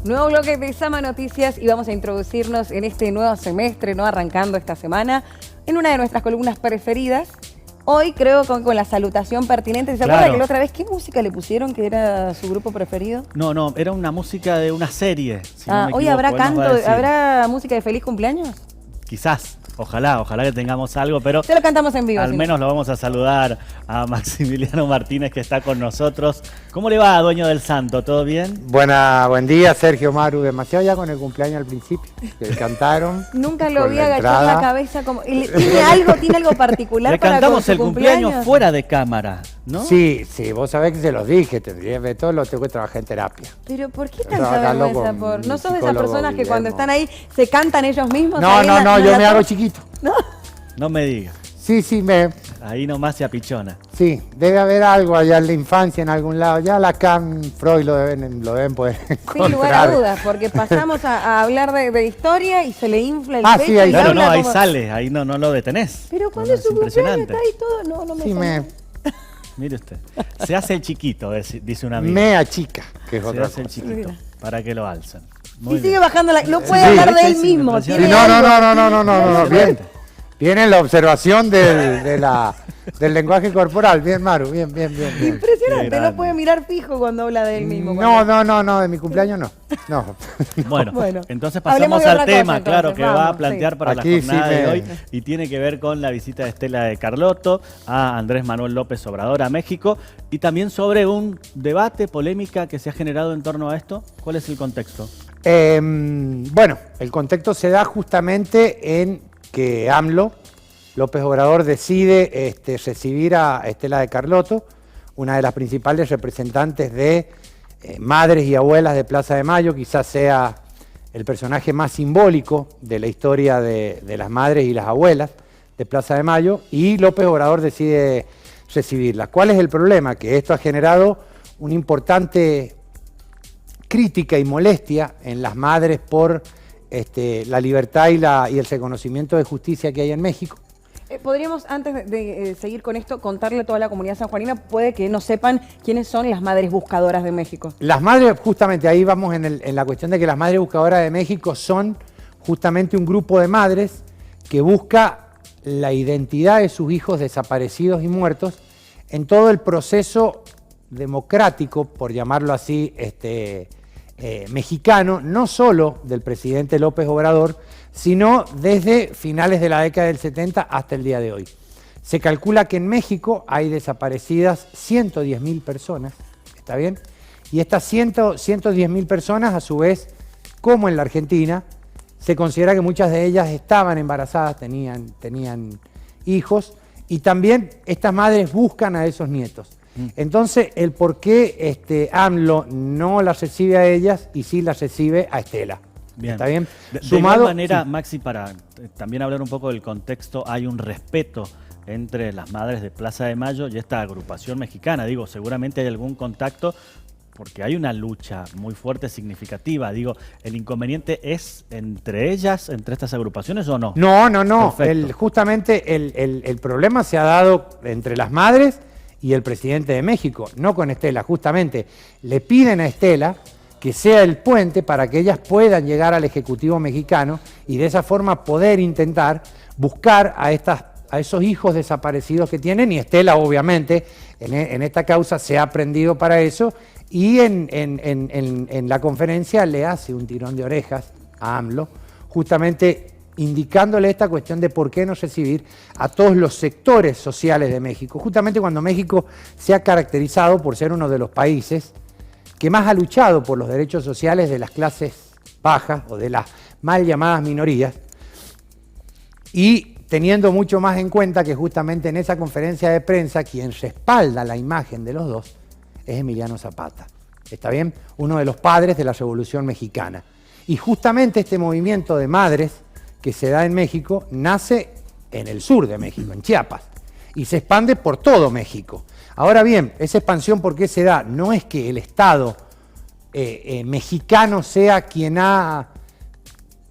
Nuevo bloque de Sama Noticias y vamos a introducirnos en este nuevo semestre, ¿no? Arrancando esta semana, en una de nuestras columnas preferidas. Hoy creo con la salutación pertinente. ¿Se acuerda que la otra vez qué música le pusieron que era su grupo preferido? No, era una música de una serie. Si no me hoy equivoco, habrá canto, ¿habrá música de feliz cumpleaños? Quizás. Ojalá que tengamos algo, pero se lo cantamos en vivo. Al menos lo vamos a saludar a Maximiliano Martínez, que está con nosotros. ¿Cómo le va, dueño del santo? ¿Todo bien? Buen día, Sergio, Maru. Demasiado ya con el cumpleaños al principio, que cantaron. Nunca lo vi agachar la cabeza como... ¿Tiene algo particular le para cantamos el cumpleaños fuera de cámara, ¿no? Sí, vos sabés que se los dije, tendría que todo lo tengo que trabajar en terapia. Pero ¿por qué tanta vergüenza? ¿No sos de esas personas que cuando están ahí se cantan ellos mismos? No, yo me hago chiquito. No me digas. Sí, ahí nomás se apichona. Sí, debe haber algo allá en la infancia en algún lado. Ya Lacan, Freud lo deben poder encontrar. Sin lugar a dudas, porque pasamos a hablar de historia y se le infla el pecho. Sí, ahí, claro, ahí sale, ahí no lo detenés. Pero cuando es su cumpleaños está ahí todo, no me sale. Mire usted, se hace el chiquito, dice una amiga. Me achica, que es otra cosa. Se hace el chiquito, para que lo alzan. Y sigue bajando no puede hablar de él mismo. No, bien. Viene la observación del lenguaje corporal. Bien, Maru, bien. Impresionante, no puede mirar fijo cuando habla de él mismo. No, de mi cumpleaños no. Bueno, entonces pasamos al tema, claro, que va a plantear para la jornada de hoy y tiene que ver con la visita de Estela de Carlotto a Andrés Manuel López Obrador a México y también sobre un debate, polémica que se ha generado en torno a esto. ¿Cuál es el contexto? Bueno, el contexto se da justamente en que AMLO, López Obrador, decide recibir a Estela de Carlotto, una de las principales representantes de madres y abuelas de Plaza de Mayo, quizás sea el personaje más simbólico de la historia de las madres y las abuelas de Plaza de Mayo, y López Obrador decide recibirla. ¿Cuál es el problema? Que esto ha generado una importante crítica y molestia en las madres por la libertad y el reconocimiento de justicia que hay en México. Podríamos, antes de seguir con esto, contarle a toda la comunidad sanjuanina, puede que no sepan quiénes son las madres buscadoras de México. Las madres, justamente ahí vamos en la cuestión de que las madres buscadoras de México son justamente un grupo de madres que busca la identidad de sus hijos desaparecidos y muertos en todo el proceso democrático, por llamarlo así, mexicano, no solo del presidente López Obrador, sino desde finales de la década del 70 hasta el día de hoy. Se calcula que en México hay desaparecidas 110.000 personas, ¿está bien? Y estas 110.000 personas, a su vez, como en la Argentina, se considera que muchas de ellas estaban embarazadas, tenían hijos, y también estas madres buscan a esos nietos. Entonces, el por qué AMLO no las recibe a ellas y sí las recibe a Estela. Bien. ¿Está bien? De igual manera, sí. Maxi, para también hablar un poco del contexto, hay un respeto entre las madres de Plaza de Mayo y esta agrupación mexicana. Digo, seguramente hay algún contacto porque hay una lucha muy fuerte, significativa. Digo, ¿el inconveniente es entre ellas, entre estas agrupaciones o no? No. Justamente el problema se ha dado entre las madres y el presidente de México, no con Estela. Justamente le piden a Estela que sea el puente para que ellas puedan llegar al Ejecutivo mexicano y de esa forma poder intentar buscar a esos hijos desaparecidos que tienen, y Estela obviamente en esta causa se ha prendido para eso y en la conferencia le hace un tirón de orejas a AMLO, justamente indicándole esta cuestión de por qué no recibir a todos los sectores sociales de México, justamente cuando México se ha caracterizado por ser uno de los países que más ha luchado por los derechos sociales de las clases bajas o de las mal llamadas minorías, y teniendo mucho más en cuenta que justamente en esa conferencia de prensa quien respalda la imagen de los dos es Emiliano Zapata, ¿está bien? Uno de los padres de la Revolución Mexicana. Y justamente este movimiento de madres que se da en México nace en el sur de México, en Chiapas, y se expande por todo México. Ahora bien, esa expansión, ¿por qué se da? No es que el Estado mexicano sea quien ha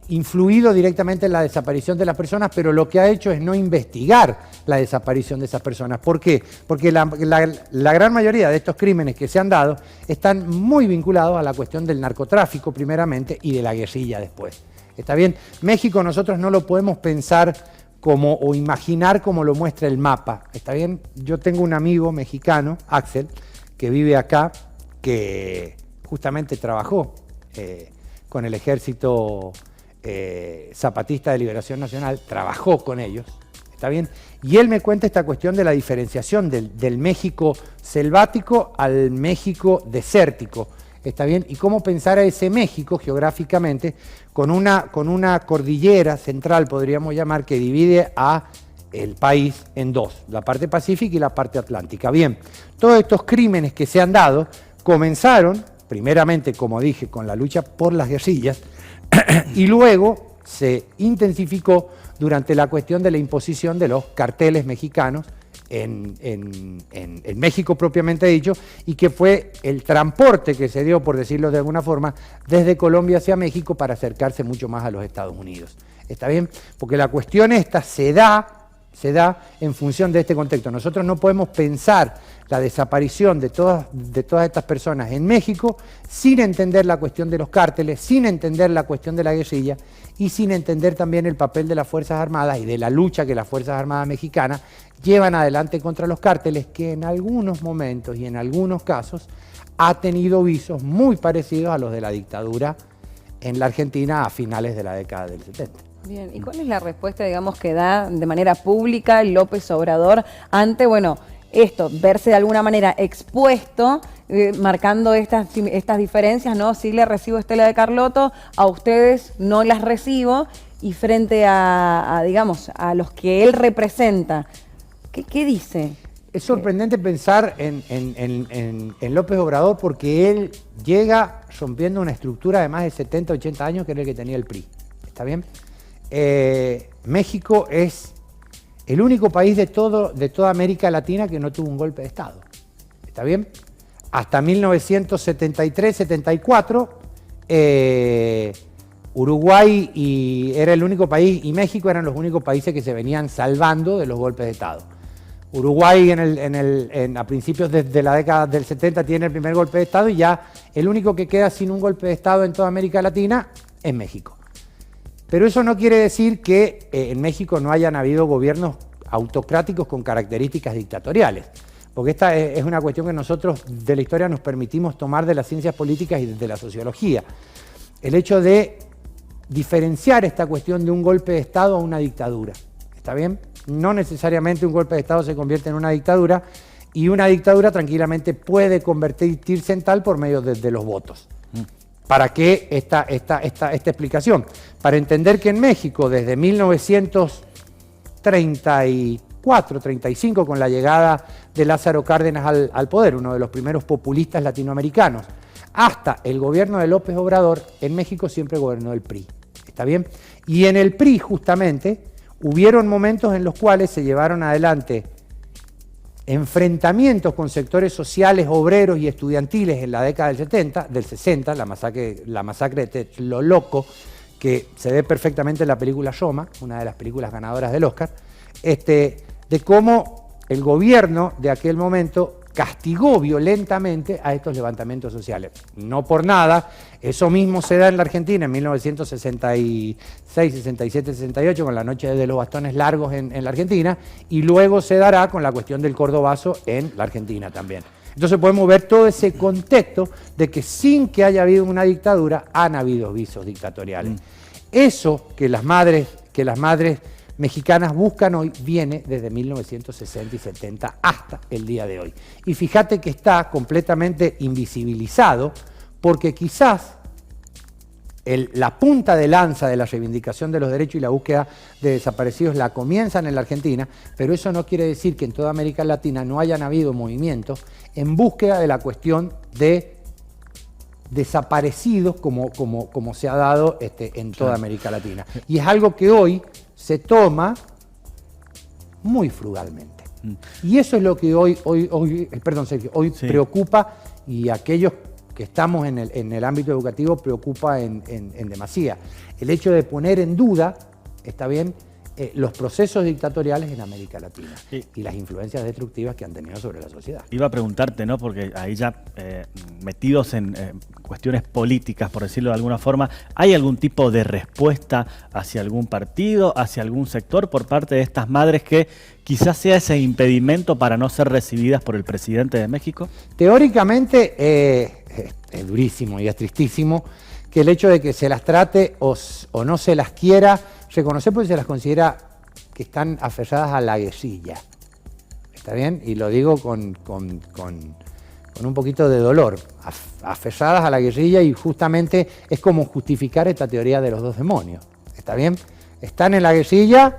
influido directamente en la desaparición de las personas, pero lo que ha hecho es no investigar la desaparición de esas personas. ¿Por qué? Porque la gran mayoría de estos crímenes que se han dado están muy vinculados a la cuestión del narcotráfico primeramente y de la guerrilla después. ¿Está bien? México nosotros no lo podemos pensar o imaginar como lo muestra el mapa. ¿Está bien? Yo tengo un amigo mexicano, Axel, que vive acá, que justamente trabajó con el ejército Zapatista de Liberación Nacional, trabajó con ellos, ¿está bien? Y él me cuenta esta cuestión de la diferenciación del México selvático al México desértico, ¿está bien? Y cómo pensar a ese México geográficamente con una cordillera central, podríamos llamar, que divide a el país en dos, la parte pacífica y la parte atlántica. Bien, todos estos crímenes que se han dado comenzaron, primeramente, como dije, con la lucha por las guerrillas, y luego se intensificó durante la cuestión de la imposición de los carteles mexicanos en México propiamente dicho, y que fue el transporte que se dio, por decirlo de alguna forma, desde Colombia hacia México para acercarse mucho más a los Estados Unidos. ¿Está bien? Porque la cuestión esta se da en función de este contexto. Nosotros no podemos pensar la desaparición de todas estas personas en México sin entender la cuestión de los cárteles, sin entender la cuestión de la guerrilla y sin entender también el papel de las Fuerzas Armadas y de la lucha que las Fuerzas Armadas mexicanas llevan adelante contra los cárteles, que en algunos momentos y en algunos casos ha tenido visos muy parecidos a los de la dictadura en la Argentina a finales de la década del 70. Bien, ¿y cuál es la respuesta, digamos, que da de manera pública López Obrador ante, bueno, esto, verse de alguna manera expuesto, marcando estas diferencias, ¿no? Sí le recibo Estela de Carlotto, a ustedes no las recibo, y frente digamos, a los que él representa, ¿qué dice? Es sorprendente pensar en López Obrador porque él llega rompiendo una estructura de más de 70, 80 años que era el que tenía el PRI. ¿Está bien? México es el único país de toda América Latina que no tuvo un golpe de Estado. ¿Está bien? Hasta 1973-74, Uruguay era el único país, y México eran los únicos países que se venían salvando de los golpes de Estado. Uruguay a principios de la década del 70 tiene el primer golpe de Estado, y ya el único que queda sin un golpe de Estado en toda América Latina es México. Pero eso no quiere decir que en México no hayan habido gobiernos autocráticos con características dictatoriales, porque esta es una cuestión que nosotros de la historia nos permitimos tomar de las ciencias políticas y de la sociología. El hecho de diferenciar esta cuestión de un golpe de Estado a una dictadura, ¿está bien? No necesariamente un golpe de Estado se convierte en una dictadura, y una dictadura tranquilamente puede convertirse en tal por medio de los votos. ¿Para qué esta explicación? Para entender que en México, desde 1934, 35, con la llegada de Lázaro Cárdenas al poder, uno de los primeros populistas latinoamericanos, hasta el gobierno de López Obrador, en México siempre gobernó el PRI. ¿Está bien? Y en el PRI, justamente, hubieron momentos en los cuales se llevaron adelante enfrentamientos con sectores sociales, obreros y estudiantiles en la década del 60, la masacre de Texloloco, que se ve perfectamente en la película Roma, una de las películas ganadoras del Oscar, de cómo el gobierno de aquel momento castigó violentamente a estos levantamientos sociales. No por nada, eso mismo se da en la Argentina en 1966, 67, 68, con la noche de los bastones largos en la Argentina, y luego se dará con la cuestión del cordobazo en la Argentina también. Entonces podemos ver todo ese contexto de que sin que haya habido una dictadura, han habido visos dictatoriales. Eso que las madres mexicanas buscan hoy viene desde 1960 y 70 hasta el día de hoy. Y fíjate que está completamente invisibilizado porque quizás la punta de lanza de la reivindicación de los derechos y la búsqueda de desaparecidos la comienzan en la Argentina, pero eso no quiere decir que en toda América Latina no hayan habido movimientos en búsqueda de la cuestión de desaparecidos como se ha dado en toda América Latina. Y es algo que hoy se toma muy frugalmente. Y eso es lo que hoy Sí. preocupa, y aquellos que estamos en el ámbito educativo preocupa en demasía. El hecho de poner en duda, está bien, los procesos dictatoriales en América Latina y las influencias destructivas que han tenido sobre la sociedad. Iba a preguntarte, ¿no? Porque ahí ya metidos en cuestiones políticas, por decirlo de alguna forma, ¿hay algún tipo de respuesta hacia algún partido, hacia algún sector por parte de estas madres que quizás sea ese impedimento para no ser recibidas por el presidente de México? Teóricamente es durísimo y es tristísimo que el hecho de que se las trate o no se las quiera reconocer, porque se las considera que están aferradas a la guerrilla. ¿Está bien? Y lo digo con un poquito de dolor. Aferradas a la guerrilla, y justamente es como justificar esta teoría de los dos demonios. ¿Está bien? Están en la guerrilla,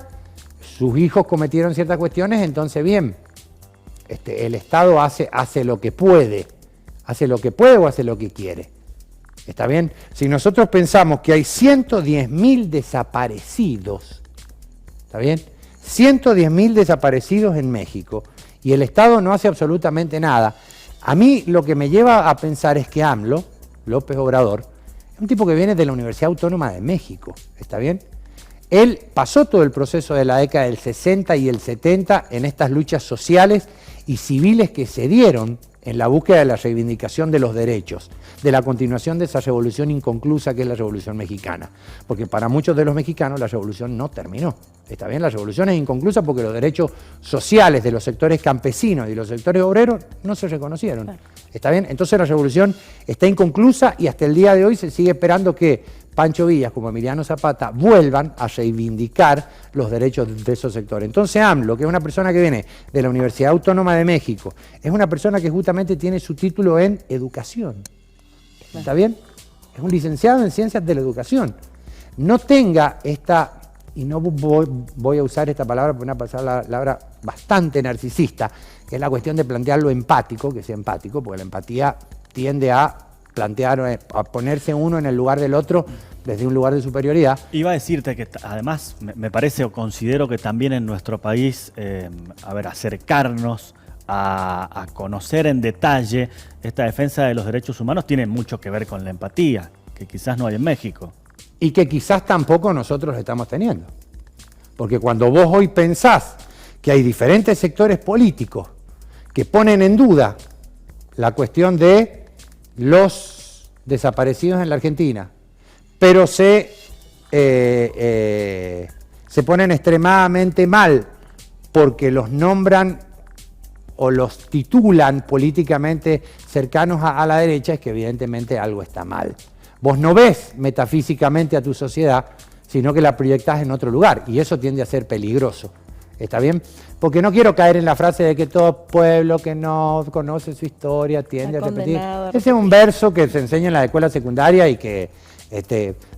sus hijos cometieron ciertas cuestiones, entonces bien, el Estado hace lo que puede. Hace lo que puede o hace lo que quiere. ¿Está bien? Si nosotros pensamos que hay 110.000 desaparecidos, ¿está bien? 110.000 desaparecidos en México y el Estado no hace absolutamente nada. A mí lo que me lleva a pensar es que AMLO, López Obrador, es un tipo que viene de la Universidad Autónoma de México, ¿está bien? Él pasó todo el proceso de la década del 60 y el 70 en estas luchas sociales y civiles que se dieron en la búsqueda de la reivindicación de los derechos, de la continuación de esa revolución inconclusa que es la Revolución Mexicana. Porque para muchos de los mexicanos la revolución no terminó. Está bien, la revolución es inconclusa porque los derechos sociales de los sectores campesinos y los sectores obreros no se reconocieron. Está bien, entonces la revolución está inconclusa y hasta el día de hoy se sigue esperando que Pancho Villa, como Emiliano Zapata, vuelvan a reivindicar los derechos de esos sectores. Entonces AMLO, que es una persona que viene de la Universidad Autónoma de México, es una persona que justamente tiene su título en educación. ¿Está bien? Es un licenciado en ciencias de la educación. No tenga esta, y no voy a usar esta palabra porque es una palabra bastante narcisista, que es la cuestión de plantear lo empático, que sea empático, porque la empatía tiende a plantear, a ponerse uno en el lugar del otro desde un lugar de superioridad. Iba a decirte que además me parece o considero que también en nuestro país, acercarnos a conocer en detalle esta defensa de los derechos humanos tiene mucho que ver con la empatía, que quizás no hay en México. Y que quizás tampoco nosotros estamos teniendo. Porque cuando vos hoy pensás que hay diferentes sectores políticos que ponen en duda la cuestión de los desaparecidos en la Argentina, pero se ponen extremadamente mal porque los nombran o los titulan políticamente cercanos a la derecha, es que evidentemente algo está mal. Vos no ves metafísicamente a tu sociedad, sino que la proyectás en otro lugar, y eso tiende a ser peligroso. ¿Está bien? Porque no quiero caer en la frase de que todo pueblo que no conoce su historia tiende a repetir. Ese es un verso que se enseña en la escuela secundaria y que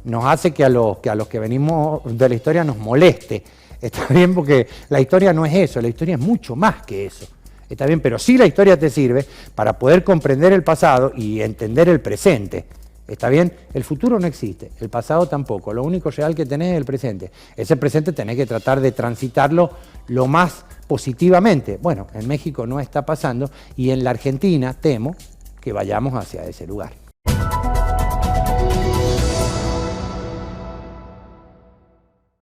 nos hace que a los que venimos de la historia nos moleste. ¿Está bien? Porque la historia no es eso, la historia es mucho más que eso. ¿Está bien? Pero sí la historia te sirve para poder comprender el pasado y entender el presente. ¿Está bien? El futuro no existe, el pasado tampoco. Lo único real que tenés es el presente. Ese presente tenés que tratar de transitarlo lo más positivamente. Bueno, en México no está pasando y en la Argentina temo que vayamos hacia ese lugar.